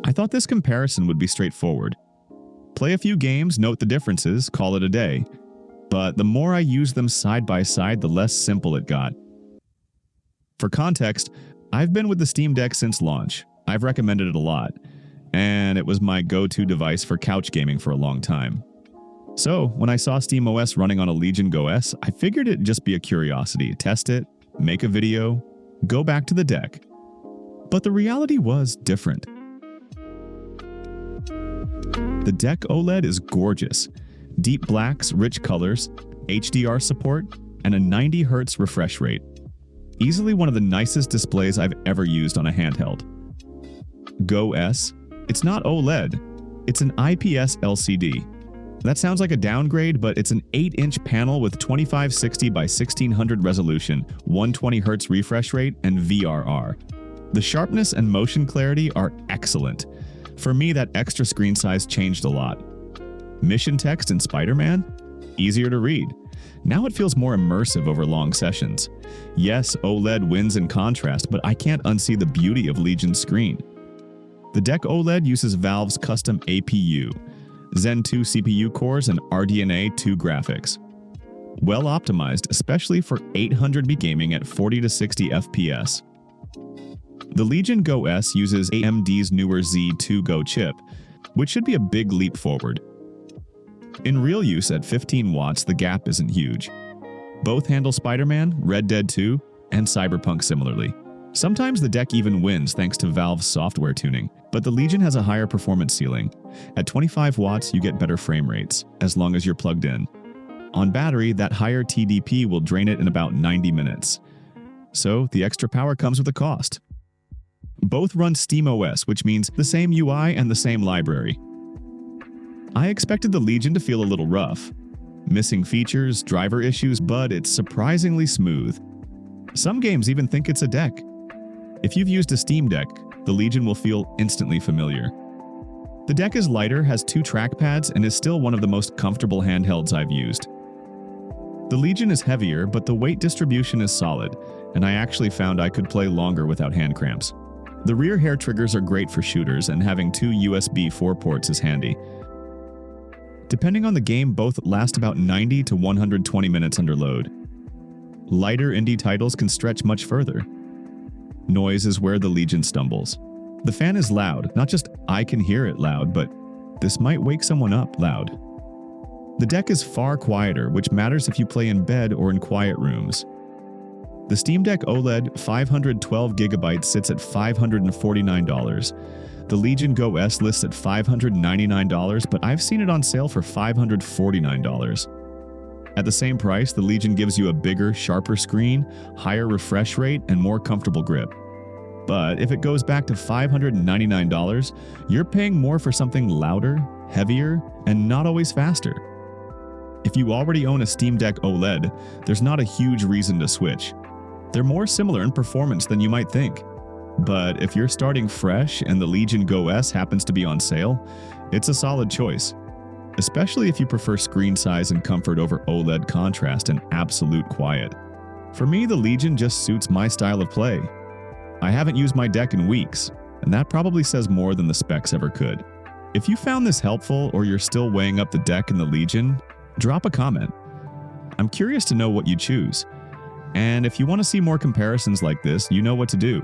I thought this comparison would be straightforward. Play a few games, note the differences, call it a day. But the more I used them side by side, the less simple it got. For context, I've been with the Steam Deck since launch. I've recommended it a lot, and it was my go-to device for couch gaming for a long time. So, when I saw SteamOS running on a Legion Go S, I figured it'd just be a curiosity, test it, make a video, go back to the deck. But the reality was different. The Deck OLED is gorgeous. Deep blacks, rich colors, HDR support, and a 90 Hz refresh rate. Easily one of the nicest displays I've ever used on a handheld. Go S, it's not OLED, it's an IPS LCD. That sounds like a downgrade, but it's an 8-inch panel with 2560 by 1600 resolution, 120 Hz refresh rate, and VRR. The sharpness and motion clarity are excellent. For me, that extra screen size changed a lot. Mission text in Spider-Man? Easier to read. Now it feels more immersive over long sessions. Yes, OLED wins in contrast, but I can't unsee the beauty of Legion's screen. The Deck OLED uses Valve's custom APU, Zen 2 CPU cores, and RDNA 2 graphics. Well optimized, especially for 800p gaming at 40 to 60 FPS. The Legion Go S uses AMD's newer Z2 Go chip, which should be a big leap forward. In real use at 15 watts, the gap isn't huge. Both handle Spider-Man, Red Dead 2, and Cyberpunk similarly. Sometimes the deck even wins thanks to Valve's software tuning, but the Legion has a higher performance ceiling. At 25 watts, you get better frame rates, as long as you're plugged in. On battery, that higher TDP will drain it in about 90 minutes. So the extra power comes with a cost. Both run SteamOS, which means the same UI and the same library. I expected the Legion to feel a little rough. Missing features, driver issues, but it's surprisingly smooth. Some games even think it's a deck. If you've used a Steam Deck, the Legion will feel instantly familiar. The deck is lighter, has 2 trackpads, and is still one of the most comfortable handhelds I've used. The Legion is heavier, but the weight distribution is solid, and I actually found I could play longer without hand cramps. The rear hair triggers are great for shooters, and having 2 USB 4 ports is handy. Depending on the game, both last about 90 to 120 minutes under load. Lighter indie titles can stretch much further. Noise is where the Legion stumbles. The fan is loud, not just I can hear it loud, but this might wake someone up loud. The deck is far quieter, which matters if you play in bed or in quiet rooms. The Steam Deck OLED 512GB sits at $549. The Legion Go S lists at $599, but I've seen it on sale for $549. At the same price, the Legion gives you a bigger, sharper screen, higher refresh rate, and more comfortable grip. But if it goes back to $599, you're paying more for something louder, heavier, and not always faster. If you already own a Steam Deck OLED, there's not a huge reason to switch. They're more similar in performance than you might think. But if you're starting fresh and the Legion Go S happens to be on sale, it's a solid choice. Especially if you prefer screen size and comfort over OLED contrast and absolute quiet. For me, the Legion just suits my style of play. I haven't used my deck in weeks, and that probably says more than the specs ever could. If you found this helpful or you're still weighing up the deck and the Legion, drop a comment. I'm curious to know what you choose. And if you want to see more comparisons like this, you know what to do.